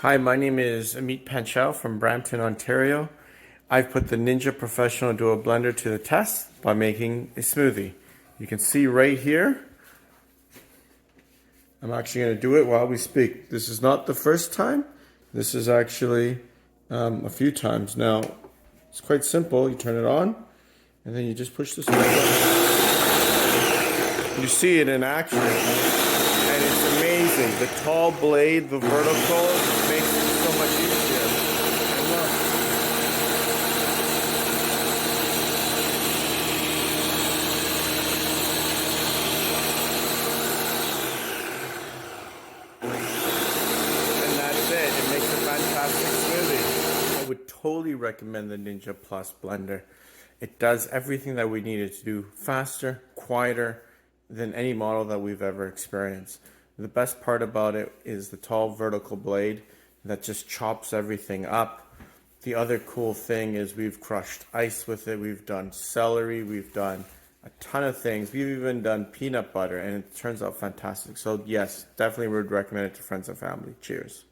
Hi, my name is Amit Panchal from Brampton, Ontario. I've put the Ninja Professional Dual Blender to the test by making a smoothie. You can see right here, I'm actually going to do it while we speak. This is not the first time. This is actually a few times. Now, it's quite simple. You turn it on, and then you just push this button. You see it in action, and it's amazing. The tall blade, the vertical, makes it so much easier. And look. And that's it. It makes a fantastic smoothie. I would totally recommend the Ninja Plus Blender. It does everything that we needed to do faster, quieter than any model that we've ever experienced. The best part about it is the tall vertical blade that just chops everything up. The other cool thing is we've crushed ice with it, we've done celery, we've done a ton of things. We've even done peanut butter, and it turns out fantastic. So yes, definitely would recommend it to friends and family. Cheers.